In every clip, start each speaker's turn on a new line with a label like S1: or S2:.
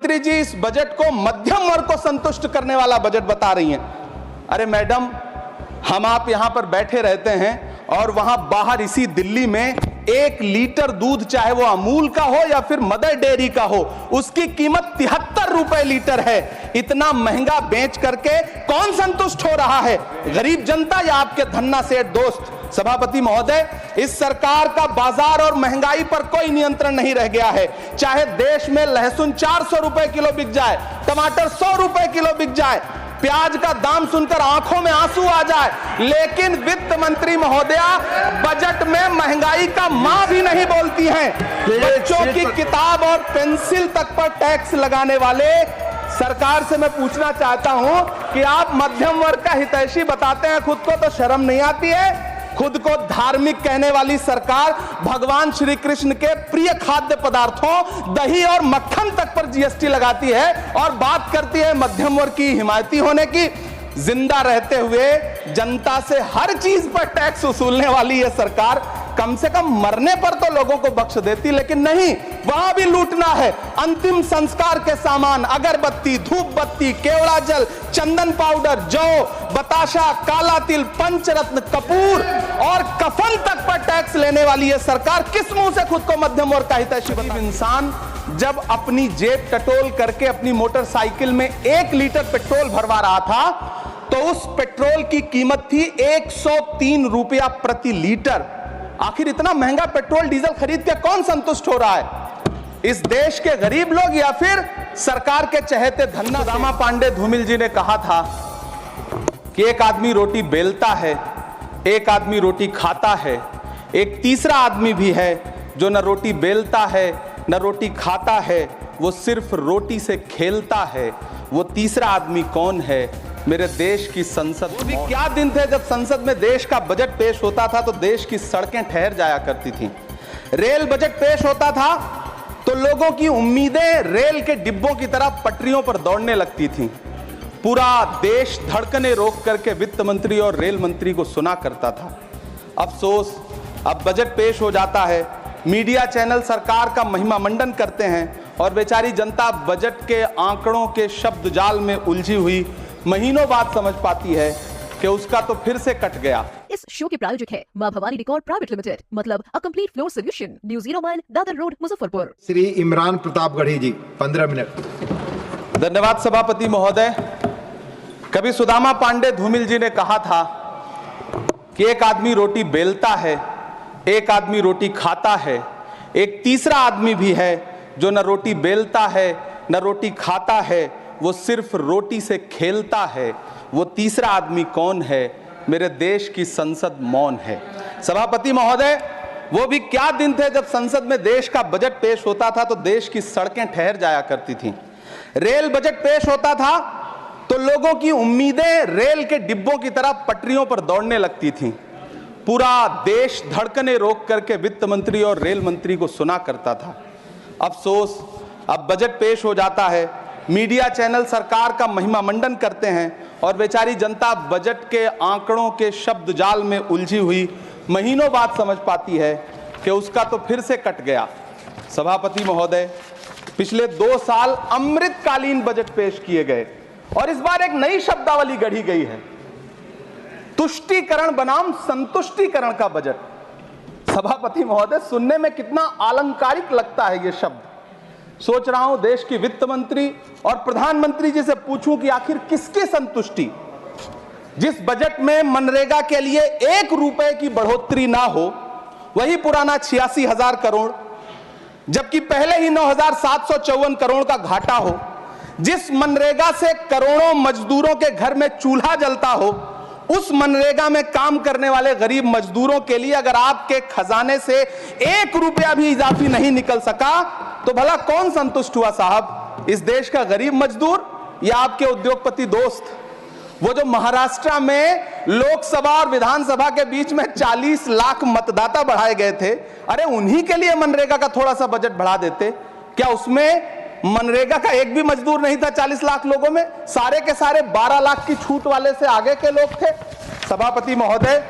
S1: मंत्री जी इस बजट को मध्यम वर्ग को संतुष्ट करने वाला बजट बता रही हैं। अरे मैडम, हम आप यहां पर बैठे रहते हैं और वहां बाहर इसी दिल्ली में 1 लीटर दूध, चाहे वो अमूल का हो या फिर मदर डेयरी का हो, उसकी कीमत 73 रुपए लीटर है। इतना महंगा बेच करके कौन संतुष्ट हो रहा है, गरीब जनता या आपके धन्ना सेठ दोस्त? सभापति महोदय, इस सरकार का बाजार और महंगाई पर कोई नियंत्रण नहीं रह गया है। चाहे देश में लहसुन 400 रुपए किलो बिक जाए, टमाटर 100 रुपए किलो बिक जाए, प्याज का दाम सुनकर आंखों में आंसू आ जाए, लेकिन वित्त मंत्री महोदया बजट में महंगाई का मां भी नहीं बोलती हैं। बच्चों की किताब और पेंसिल तक पर टैक्स लगाने वाले सरकार से मैं पूछना चाहता हूं कि आप मध्यम वर्ग का हितैषी बताते हैं खुद को, तो शर्म नहीं आती है? खुद को धार्मिक कहने वाली सरकार भगवान श्री कृष्ण के प्रिय खाद्य पदार्थों, दही और मक्खन तक पर जीएसटी लगाती है और बात करती है मध्यम वर्ग की हिमायती होने की। जिंदा रहते हुए जनता से हर चीज पर टैक्स वसूलने वाली यह सरकार कम से कम मरने पर तो लोगों को बख्श देती, लेकिन नहीं, वहां भी लूटना है। अंतिम संस्कार के सामान, अगरबत्ती, धूप बत्ती, केवड़ा जल, चंदन पाउडर, जौ, बताशा, काला तिल, पंचरत्न, कपूर और कफन तक पर टैक्स लेने वाली यह सरकार किस मुंह से खुद को मध्यम वर्ग का हितैषी बताती है? इंसान जब अपनी जेब टटोल करके अपनी मोटरसाइकिल में 1 लीटर पेट्रोल भरवा रहा था, तो उस पेट्रोल की कीमत थी 103 रुपया प्रति लीटर। आखिर इतना महंगा पेट्रोल डीजल खरीद के कौन संतुष्ट हो रहा है? इस देश के गरीब लोग या फिर सरकार के चहेते धन्ना? सुदामा पांडे धूमिल जी ने कहा था कि एक आदमी रोटी बेलता है, एक आदमी रोटी खाता है, एक तीसरा आदमी भी है जो न रोटी बेलता है न रोटी खाता है, वो सिर्फ रोटी से खेलता है। वो तीसरा आदमी कौन है? मेरे देश की संसद। वो भी क्या दिन थे जब संसद में देश का बजट पेश होता था तो देश की सड़कें ठहर जाया करती थीं। रेल बजट पेश होता था तो लोगों की उम्मीदें रेल के डिब्बों की तरह पटरियों पर दौड़ने लगती थीं। पूरा देश धड़कने रोक करके वित्त मंत्री और रेल मंत्री को सुना करता था। अफसोस, अब बजट पेश हो जाता है, मीडिया चैनल सरकार का महिमा मंडन करते हैं और बेचारी जनता बजट के आंकड़ों के शब्द जाल में उलझी हुई महीनों बाद समझ पाती है कि उसका तो फिर से कट गया।
S2: इस शो के प्रायोजक है मां भवानी डेकोर प्राइवेट लिमिटेड, मतलब a complete floor solution, new 0 mile, Dadar road, Muzaffarpur.
S3: Shri Imran Pratapgarhi ji, 15 minute.
S1: धन्यवाद सभापति महोदय। कभी सुदामा पांडे धूमिल जी ने कहा था कि एक आदमी रोटी बेलता है, एक आदमी रोटी खाता है, एक तीसरा आदमी भी है जो न रोटी बेलता है न रोटी खाता है, वो सिर्फ रोटी से खेलता है। वो तीसरा आदमी कौन है? मेरे देश की संसद मौन है। सभापति महोदय, वो भी क्या दिन थे जब संसद में देश का बजट पेश होता था तो देश की सड़कें ठहर जाया करती थीं। रेल बजट पेश होता था तो लोगों की उम्मीदें रेल के डिब्बों की तरह पटरियों पर दौड़ने लगती थीं। पूरा देश धड़कने रोक करके वित्त मंत्री और रेल मंत्री को सुना करता था। अफसोस, अब बजट पेश हो जाता है, मीडिया चैनल सरकार का महिमा मंडन करते हैं और बेचारी जनता बजट के आंकड़ों के शब्द जाल में उलझी हुई महीनों बाद समझ पाती है कि उसका तो फिर से कट गया। सभापति महोदय, पिछले 2 साल अमृतकालीन बजट पेश किए गए और इस बार एक नई शब्दावली गढ़ी गई है, तुष्टीकरण बनाम संतुष्टीकरण का बजट। सभापति महोदय, सुनने में कितना अलंकारिक लगता है ये शब्द। सोच रहा हूं देश की वित्त मंत्री और प्रधानमंत्री जी से पूछूं कि आखिर किसकी संतुष्टि? जिस बजट में मनरेगा के लिए 1 रुपए की बढ़ोतरी ना हो, वही पुराना 86,000 करोड़, जबकि पहले ही 9,754 करोड़ का घाटा हो, जिस मनरेगा से करोड़ों मजदूरों के घर में चूल्हा जलता हो, उस मनरेगा में काम करने वाले गरीब मजदूरों के लिए अगर आपके खजाने से 1 रुपया भी इजाफी नहीं निकल सका तो भला कौन संतुष्ट हुआ साहब? इस देश का गरीब मजदूर या आपके उद्योगपति दोस्त? वो जो महाराष्ट्र में लोकसभा और विधानसभा के बीच में 40 लाख मतदाता बढ़ाए गए थे, अरे उन्हीं के लिए मनरेगा का थोड़ा सा बजट बढ़ा देते। क्या उसमें मनरेगा का एक भी मजदूर नहीं था 40 लाख लोगों में? सारे के सारे 12 लाख की छूट वाले से आगे के लोग थे। सभापति महोदय,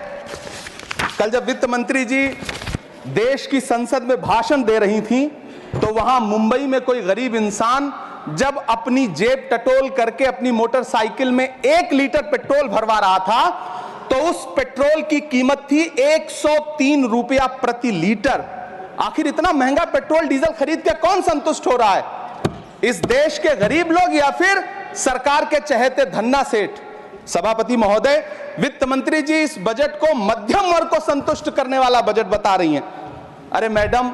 S1: कल जब वित्त मंत्री जी देश की संसद में भाषण दे रही थी तो वहां मुंबई में कोई गरीब इंसान जब अपनी जेब टटोल करके अपनी मोटरसाइकिल में 1 लीटर पेट्रोल भरवा रहा था तो उस पेट्रोल की कीमत थी 103 रुपया प्रति लीटर। आखिर इतना महंगा पेट्रोल डीजल खरीद के कौन संतुष्ट हो रहा है? इस देश के गरीब लोग या फिर सरकार के चहेते धन्ना सेठ? सभापति महोदय, वित्त मंत्री जी इस बजट को मध्यम वर्ग को संतुष्ट करने वाला बजट बता रही हैं। अरे मैडम,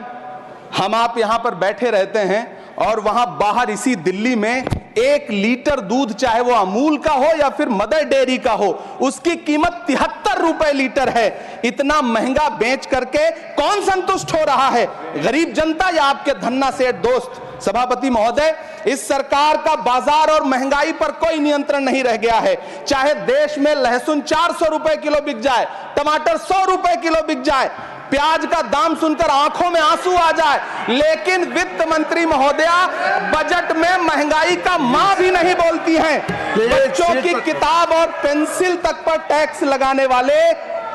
S1: हम आप यहां पर बैठे रहते हैं और वहां बाहर इसी दिल्ली में 1 लीटर दूध, चाहे वो अमूल का हो या फिर मदर डेयरी का हो, उसकी कीमत 73 रुपए लीटर है। इतना महंगा बेच करके कौन संतुष्ट हो रहा है? गरीब जनता या आपके धन्ना सेठ दोस्त? सभापति महोदय, इस सरकार का बाजार और महंगाई पर कोई नियंत्रण नहीं रह गया है। चाहे देश में लहसुन 400 रुपए किलो बिक जाए, टमाटर 100 रुपए किलो बिक जाए, प्याज का दाम सुनकर आंखों में आंसू आ जाए, लेकिन वित्त मंत्री महोदया बजट में महंगाई का मां भी नहीं बोलती हैं। बच्चों की किताब और पेंसिल तक पर टैक्स लगाने वाले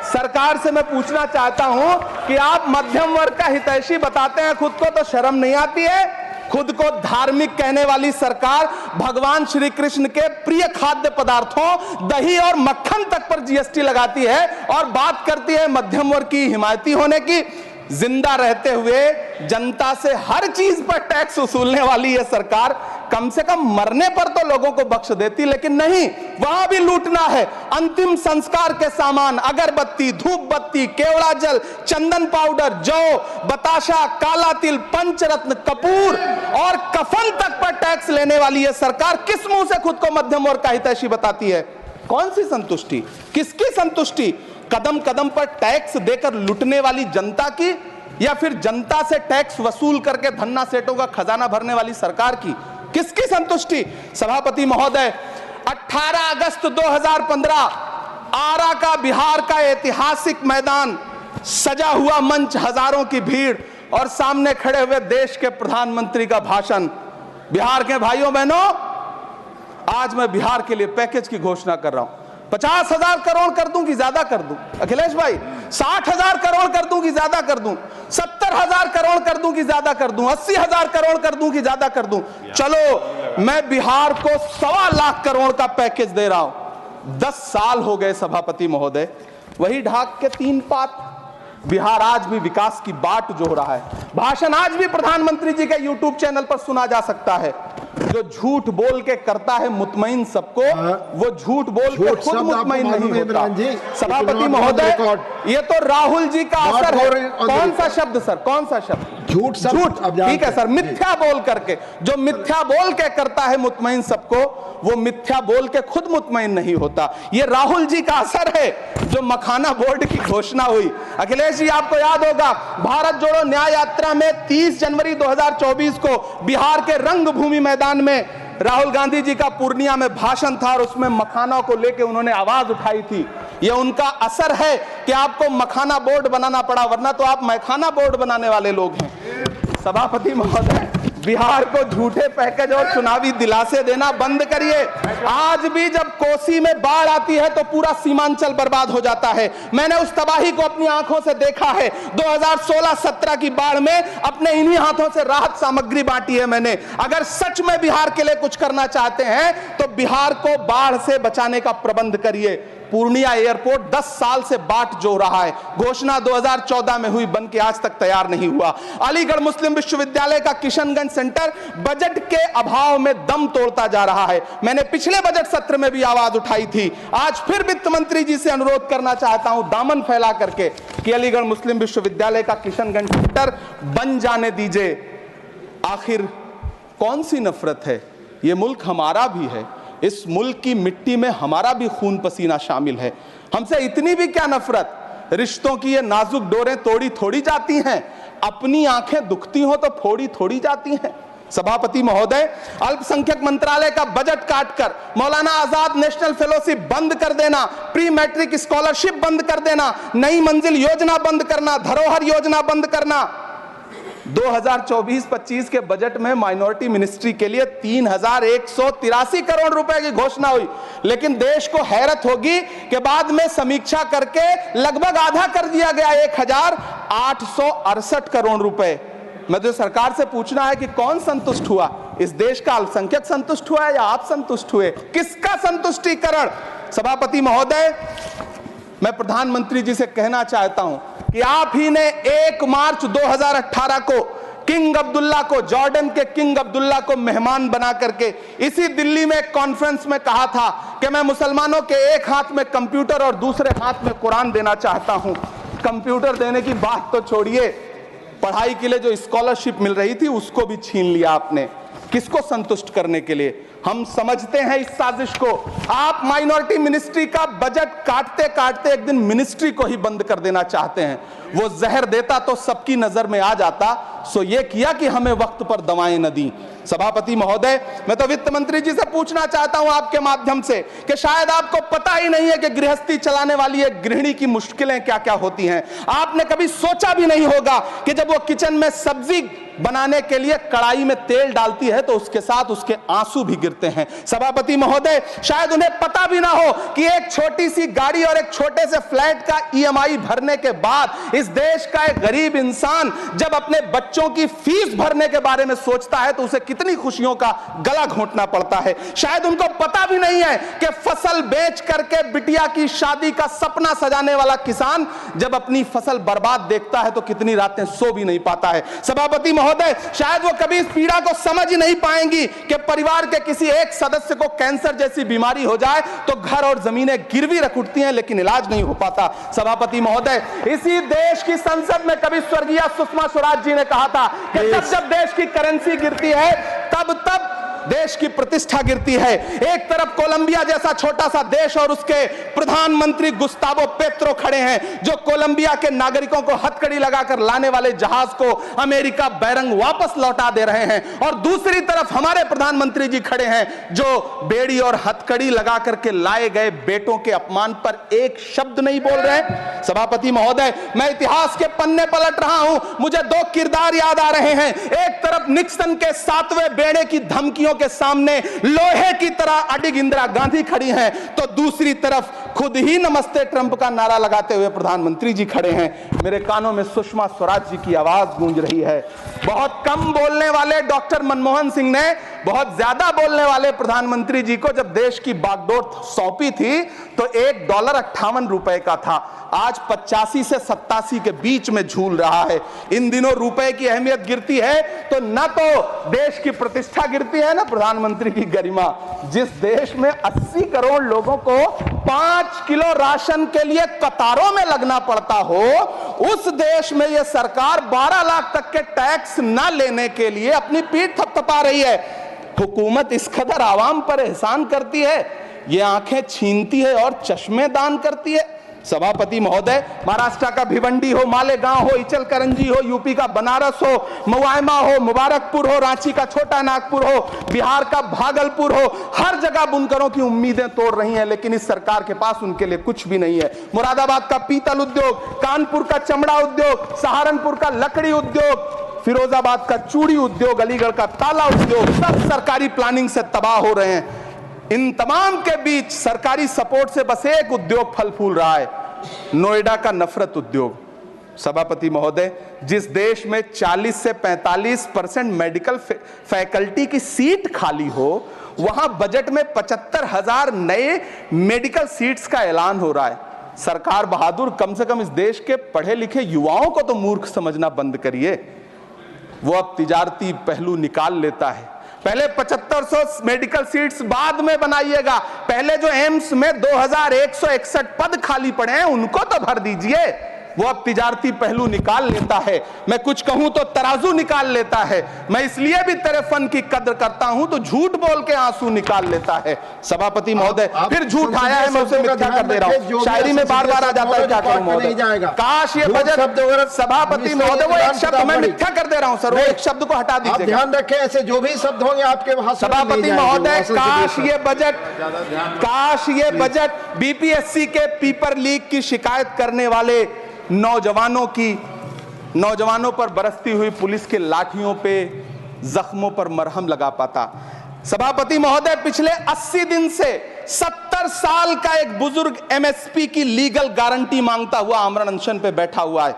S1: सरकार से मैं पूछना चाहता हूं कि आप मध्यम वर्ग का हितैषी बताते हैं, खुद को तो शर्म नहीं आती है? खुद को धार्मिक कहने वाली सरकार भगवान श्री कृष्ण के प्रिय खाद्य पदार्थों दही और मक्खन तक पर जीएसटी लगाती है और बात करती है मध्यम वर्ग की हिमायती होने की। जिंदा रहते हुए जनता से हर चीज पर टैक्स वसूलने वाली यह सरकार कम से कम मरने पर तो लोगों को बख्श देती, लेकिन नहीं, वहां भी लूटना है। अंतिम संस्कार के सामान, अगरबत्ती, धूप बत्ती, केवड़ा जल, चंदन पाउडर, जौ, बताशा, काला तिल, पंचरत्न, कपूर और कफन तक पर टैक्स लेने वाली यह सरकार किस मुंह से खुद को मध्यम वर्ग का हितैषी बताती है? कौन सी संतुष्टि? किसकी संतुष्टि? कदम कदम पर टैक्स देकर लुटने वाली जनता की, या फिर जनता से टैक्स वसूल करके धन्ना सेठों का खजाना भरने वाली सरकार की? किसकी संतुष्टि? सभापति महोदय, 18 अगस्त 2015 आरा का बिहार का ऐतिहासिक मैदान, सजा हुआ मंच, हजारों की भीड़ और सामने खड़े हुए देश के प्रधानमंत्री का भाषण। बिहार के भाइयों बहनों, आज मैं बिहार के लिए पैकेज की घोषणा कर रहा हूं। 50,000 करोड़ कर दूं कि ज्यादा कर दूं? अखिलेश भाई, 60,000 करोड़ कर दूं कि ज्यादा कर दूं? 70,000 करोड़ कर दूं कि ज्यादा कर दूं? 80,000 करोड़ कर दूं कि ज्यादा कर दूं? चलो, मैं बिहार को 1.25 लाख करोड़ का पैकेज दे रहा हूं। 10 साल हो गए सभापति महोदय, वही ढाक के 3 पात। बिहार आज भी विकास की बाट जो रहा है। भाषण आज भी प्रधानमंत्री जी के यूट्यूब चैनल पर सुना जा सकता है। जो झूठ बोल के करता है मुतमईन सबको, वो झूठ बोल के खुद मुतमईन नहीं होता। सभापति महोदय, ये तो राहुल जी का असर है। कौन सा शब्द सर? कौन सा शब्द? झूठ। झूठ, ठीक है सर। मिथ्या बोल करके, जो मिथ्या बोल के करता है मुतमईन सबको, वो मिथ्या बोल के खुद मुतमईन नहीं होता। ये राहुल जी का असर है। जो मखाना बोर्ड की घोषणा हुई, अखिलेश जी आपको याद होगा, भारत जोड़ो न्याय यात्रा में 30 जनवरी 2024 को बिहार के रंगभूमि मैदान में राहुल गांधी जी का पूर्णिया में भाषण था और उसमें मखाना को लेकर उन्होंने आवाज उठाई थी। ये उनका असर है कि आपको मखाना बोर्ड बनाना पड़ा, वरना तो आप मैखाना बोर्ड बनाने वाले लोग हैं। सभापति महोदय, बिहार को झूठे पैकेज और चुनावी दिलासे देना बंद करिए। आज भी जब कोसी में बाढ़ आती है तो पूरा सीमांचल बर्बाद हो जाता है। मैंने उस तबाही को अपनी आंखों से देखा है। 2016-17 की बाढ़ में अपने इन्हीं हाथों से राहत सामग्री बांटी है मैंने। अगर सच में बिहार के लिए कुछ करना चाहते हैं तो बिहार को बाढ़ से बचाने का प्रबंध करिए। पूर्णिया एयरपोर्ट 10 साल से बाट जो रहा है, घोषणा 2014 में हुई, बन के आज तक तैयार नहीं हुआ। अलीगढ़ मुस्लिम विश्वविद्यालय का किशनगंज सेंटर बजट के अभाव में दम तोड़ता जा रहा है। मैंने पिछले बजट सत्र में भी आवाज उठाई थी। आज फिर वित्त मंत्री जी से अनुरोध करना चाहता हूं, दामन फैला करके, कि अलीगढ़ मुस्लिम विश्वविद्यालय का किशनगंज सेंटर बन जाने दीजिए। आखिर कौन सी नफरत है? यह मुल्क हमारा भी है। इस मुल्क की मिट्टी में हमारा भी खून पसीना शामिल है। हमसे इतनी भी क्या नफरत? रिश्तों की ये नाजुक डोरें तोड़ी थोड़ी जाती हैं। अपनी आंखें दुखती हो तो फोड़ी थोड़ी जाती हैं। सभापति महोदय, अल्पसंख्यक मंत्रालय का बजट काटकर मौलाना आजाद नेशनल फेलोशिप बंद कर देना, प्री मैट्रिक स्कॉलरशिप बंद कर देना, नई मंजिल योजना बंद करना, धरोहर योजना बंद करना। 2024-25 के बजट में माइनॉरिटी मिनिस्ट्री के लिए 3,183 करोड़ रुपए की घोषणा हुई, लेकिन देश को हैरत होगी कि बाद में समीक्षा करके लगभग आधा कर दिया गया, 1,868 करोड़ रुपए। मुझे सरकार से पूछना है कि कौन संतुष्ट हुआ? इस देश का अल्पसंख्यक संतुष्ट हुआ है या आप संतुष्ट हुए? किसका संतुष्टिकरण? सभापति महोदय, मैं प्रधानमंत्री जी से कहना चाहता हूं कि आप ही ने 1 मार्च 2018 को किंग अब्दुल्ला को, जॉर्डन के किंग अब्दुल्ला को मेहमान बना करके इसी दिल्ली में एक कॉन्फ्रेंस में कहा था कि मैं मुसलमानों के एक हाथ में कंप्यूटर और दूसरे हाथ में कुरान देना चाहता हूं। कंप्यूटर देने की बात तो छोड़िए, पढ़ाई के लिए जो स्कॉलरशिप मिल रही थी उसको भी छीन लिया आपने। किसको संतुष्ट करने के लिए? हम समझते हैं इस साजिश को। आप माइनॉरिटी मिनिस्ट्री का बजट काटते काटते एक दिन मिनिस्ट्री को ही बंद कर देना चाहते हैं। वो जहर देता तो सबकी नजर में आ जाता, सो ये किया कि हमें वक्त पर दवाएं न दी। सभापति महोदय, मैं तो वित्त मंत्री जी से पूछना चाहता हूं आपके माध्यम से कि शायद आपको पता ही नहीं है कि गृहस्थी चलाने वाली एक गृहिणी की मुश्किलें क्या क्या होती हैं। आपने कभी सोचा भी नहीं होगा कि जब वो किचन में सब्जी बनाने के लिए कढ़ाई में तेल डालती है तो उसके साथ उसके आंसू भी गिरते हैं। सभापति महोदय, शायद उन्हें पता भी ना हो कि एक छोटी सी गाड़ी और एक छोटे से फ्लैट का EMI भरने के बाद इस देश का एक गरीब इंसान जब अपने बच्चों की फीस भरने के बारे में सोचता है तो उसे कितनी खुशियों का गला घोंटना पड़ता है। शायद उनको पता भी नहीं है कि फसल बेच करके बिटिया की शादी का सपना सजाने वाला किसान जब अपनी फसल बर्बाद देखता है तो कितनी रातें सो भी नहीं पाता है। सभापति महोदय, शायद वो कभी इस पीड़ा को समझ ही नहीं पाएंगी कि परिवार के किसी एक सदस्य को कैंसर जैसी बीमारी हो जाए तो घर और जमीनें गिरवी रख उठती हैं लेकिन इलाज नहीं हो पाता। सभापति महोदय, इसी देश की संसद में कभी स्वर्गीय सुषमा स्वराज जी ने कहा था कि जब देश की करेंसी गिरती है तब देश की प्रतिष्ठा गिरती है। एक तरफ कोलंबिया जैसा छोटा सा देश और उसके प्रधानमंत्री गुस्तावो पेत्रो खड़े हैं जो कोलंबिया के नागरिकों को हथकड़ी लगाकर लाने वाले जहाज को अमेरिका बैरंग वापस लौटा दे रहे हैं, और दूसरी तरफ हमारे प्रधानमंत्री जी खड़े हैं जो बेड़ी और हथकड़ी लगा करके लाए गए बेटों के अपमान पर एक शब्द नहीं बोल रहे हैं। सभापति महोदय, मैं इतिहास के पन्ने पलट रहा हूं, मुझे 2 किरदार याद आ रहे हैं। एक तरफ निक्सन के 7वें बेड़े की धमकियों के सामने लोहे की तरह अडिग इंदिरा गांधी खड़ी हैं, तो दूसरी तरफ खुद ही नमस्ते ट्रंप का नारा लगाते हुए प्रधानमंत्री जी खड़े हैं। मेरे कानों में सुषमा स्वराज जी की आवाज गूंज रही है। बहुत कम बोलने वाले डॉक्टर मनमोहन सिंह ने बहुत ज्यादा बोलने वाले प्रधानमंत्री जी को जब देश की बागडोर सौंपी थी तो $1 58 रुपए का था, आज 85 से 87 के बीच में झूल रहा है। इन दिनों रुपए की अहमियत गिरती है तो न तो देश की प्रतिष्ठा गिरती है ना प्रधानमंत्री की गरिमा। जिस देश में 80 करोड़ लोगों को 5 किलो राशन के लिए कतारों में लगना पड़ता हो, उस देश में यह सरकार 12 लाख तक के टैक्स न लेने के लिए अपनी पीठ थपथपा रही है। हुकूमत इस कदर आवाम पर एहसान करती है, ये आंखें छीनती है और चश्मे दान करती है। सभापति महोदय, महाराष्ट्र का भिवंडी हो, मालेगांव हो, इचल करंजी हो, यूपी का बनारस हो, मुआयमा हो, मुबारकपुर हो, रांची का छोटा नागपुर हो, बिहार का भागलपुर हो, हर जगह बुनकरों की उम्मीदें तोड़ रही हैं, लेकिन इस सरकार के पास उनके लिए कुछ भी नहीं है। मुरादाबाद का पीतल उद्योग, कानपुर का चमड़ा उद्योग, सहारनपुर का लकड़ी उद्योग, फिरोजाबाद का चूड़ी उद्योग, अलीगढ़ का ताला उद्योग, सब सरकारी प्लानिंग से तबाह हो रहे हैं। इन तमाम के बीच सरकारी सपोर्ट से बस एक उद्योग फल फूल रहा है, नोएडा का नफरत उद्योग। सभापति महोदय, जिस देश में 40 से 45% मेडिकल फैकल्टी की सीट खाली हो, वहां बजट में 75,000 नए मेडिकल सीट्स का ऐलान हो रहा है। सरकार बहादुर, कम से कम इस देश के पढ़े लिखे युवाओं को तो मूर्ख समझना बंद करिए। वो अब तिजारती पहलू निकाल लेता है। पहले 7500 मेडिकल सीट्स बाद में बनाइएगा, पहले जो एम्स में 2161 पद खाली पड़े हैं उनको तो भर दीजिए। वो अब तिजारती पहलू निकाल लेता है। मैं कुछ कहूं तो तराजू निकाल लेता है। मैं इसलिए भी तेरे फन की कद्र करता हूं तो झूठ बोल के आंसू निकाल लेता है। सभापति महोदय, फिर झूठ आया है, मैं उसे मिथ्या कर दे रहा हूं। शायरी में बार बार आ जाता है, क्या करूं महोदय। काश ये बजट, सभापति महोदय, वो एक शब्द मैं मिथ्या कर दे रहा हूं सर, वो एक शब्द को हटा दीजिए।
S3: ध्यान रखें, ऐसे जो भी शब्द होंगे आपके वहां।
S1: सभापति महोदय, काश ये बजट बीपीएससी के पेपर लीक की शिकायत करने वाले नौजवानों पर बरसती हुई पुलिस के लाठियों पे, जख्मों पर मरहम लगा पाता। सभापति महोदय, पिछले 80 दिन से 70 साल का एक बुजुर्ग एमएसपी की लीगल गारंटी मांगता हुआ आमरण अनशन पे बैठा हुआ है।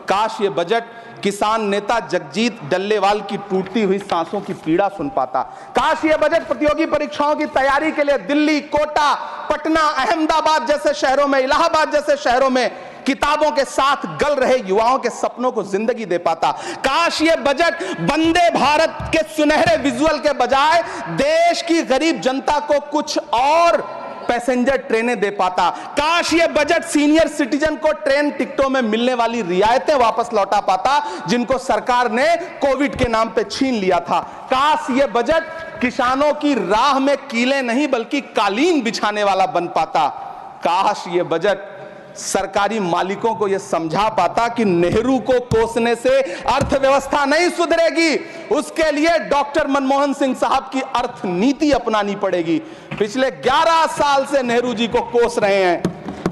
S1: काश ये बजट किसान नेता जगजीत डल्लेवाल की टूटती हुई सांसों की पीड़ा सुन पाता। काश ये बजट प्रतियोगी परीक्षाओं की तैयारी के लिए दिल्ली, कोटा, पटना, अहमदाबाद जैसे शहरों में, इलाहाबाद जैसे शहरों में किताबों के साथ गल रहे युवाओं के सपनों को जिंदगी दे पाता। काश ये बजट वंदे भारत के सुनहरे विजुअल के बजाय देश की गरीब जनता को कुछ और पैसेंजर ट्रेनें दे पाता। काश ये बजट सीनियर सिटीजन को ट्रेन टिकटों में मिलने वाली रियायतें वापस लौटा पाता जिनको सरकार ने कोविड के नाम पे छीन लिया था। काश ये बजट किसानों की राह में कीलें नहीं बल्कि कालीन बिछाने वाला बन पाता। काश ये बजट सरकारी मालिकों को यह समझा पाता कि नेहरू को कोसने से अर्थव्यवस्था नहीं सुधरेगी, उसके लिए डॉक्टर मनमोहन सिंह साहब की अर्थ नीति अपनानी पड़ेगी। पिछले 11 साल से नेहरू जी को कोस रहे हैं,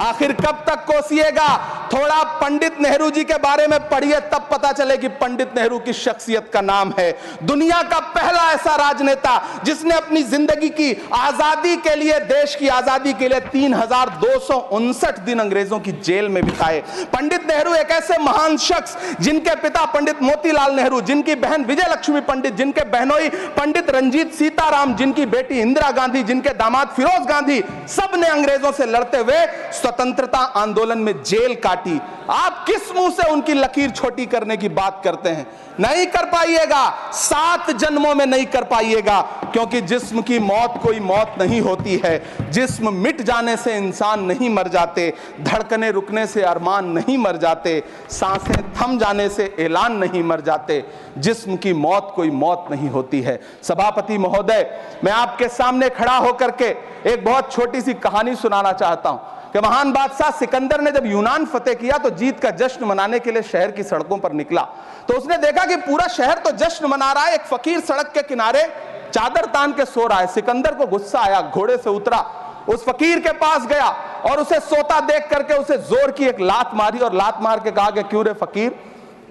S1: आखिर कब तक कोसिएगा? थोड़ा पंडित नेहरू जी के बारे में पढ़िए, तब पता चले कि पंडित नेहरू की शख्सियत का नाम है। दुनिया का पहला ऐसा राजनेता जिसने अपनी जिंदगी की आजादी के लिए, देश की आजादी के लिए 3259 दिन अंग्रेजों की जेल में बिताए। पंडित नेहरू एक ऐसे महान शख्स जिनके पिता पंडित मोतीलाल नेहरू, जिनकी बहन विजय लक्ष्मी पंडित, जिनके बहनोई पंडित रंजीत सीताराम, जिनकी बेटी इंदिरा गांधी, जिनके दामाद फिरोज गांधी, सब ने अंग्रेजों से लड़ते हुए स्वतंत्रता आंदोलन में जेल काटी। आप किस मुंह से उनकी लकीर छोटी करने की बात करते हैं? नहीं कर पाइएगा, 7 जन्मों में नहीं कर पाइएगा, क्योंकि जिस्म की मौत कोई मौत नहीं होती है। जिस्म मिट जाने से इंसान नहीं मर जाते, धड़कने रुकने से अरमान नहीं मर जाते, सांसें थम जाने से ऐलान नहीं मर जाते। जिस्म की मौत कोई मौत नहीं होती है। सभापति महोदय, मैं आपके सामने खड़ा होकर के एक बहुत छोटी सी कहानी सुनाना चाहता हूं कि महान बादशाह सिकंदर ने जब यूनान फतेह किया तो जीत का जश्न मनाने के लिए शहर की सड़कों पर निकला। तो उसने देखा कि पूरा शहर तो जश्न मना रहा है, एक फकीर सड़क के किनारे चादर तान के सो रहा है। सिकंदर को गुस्सा आया, घोड़े से उतरा, उस फकीर के पास गया और उसे सोता देख करके उसे जोर की एक लात मारी और लात मार के कहा कि क्यों रे फकीर,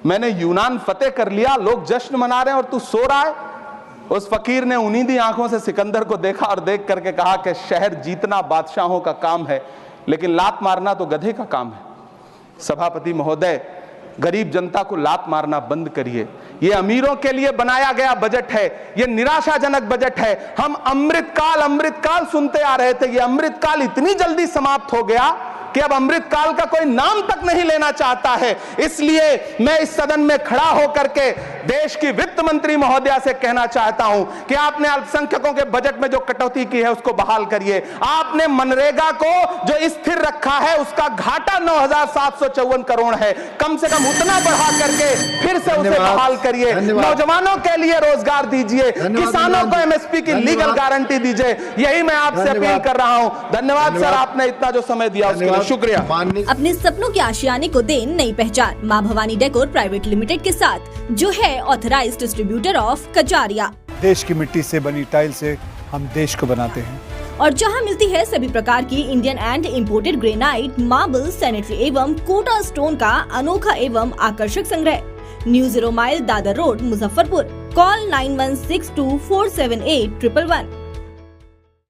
S1: मैंने यूनान फतेह कर लिया, लोग जश्न मना रहे हैं और तू सो रहा है। उस फकीर ने उन्नीदी आंखों से सिकंदर को देखा और देख करके कहा कि शहर जीतना बादशाहों का काम है, लेकिन लात मारना तो गधे का काम है। सभापति महोदय, गरीब जनता को लात मारना बंद करिए। ये अमीरों के लिए बनाया गया बजट है, ये निराशाजनक बजट है। हम अमृतकाल सुनते आ रहे थे, ये अमृतकाल इतनी जल्दी समाप्त हो गया कि अब अमृतकाल का कोई नाम तक नहीं लेना चाहता है। इसलिए मैं इस सदन में खड़ा होकर के देश की वित्त मंत्री महोदया से कहना चाहता हूं कि आपने अल्पसंख्यकों के बजट में जो कटौती की है उसको बहाल करिए। आपने मनरेगा को जो स्थिर रखा है उसका घाटा 9,754 करोड़ है, कम से कम उतना बढ़ा करके फिर से उसे बहाल करिए। नौजवानों के लिए रोजगार दीजिए, किसानों को एमएसपी की लीगल गारंटी दीजिए। यही मैं आपसे अपील कर रहा हूं। धन्यवाद सर, आपने इतना जो समय दिया उसके लिए शुक्रिया।
S4: अपने सपनों के आशियाने को दे नई पहचान मां भवानी डेकोर प्राइवेट लिमिटेड के साथ, जो है ऑथराइज्ड डिस्ट्रीब्यूटर ऑफ कजारिया।
S5: देश की मिट्टी से बनी टाइल से हम देश को बनाते हैं,
S4: और जहां मिलती है सभी प्रकार की Indian and imported granite, marble, sanitary एवं कोटा स्टोन का अनोखा एवं आकर्षक संग्रह। New 0 mile, Dadar road, Muzaffarpur. Call 9162478111।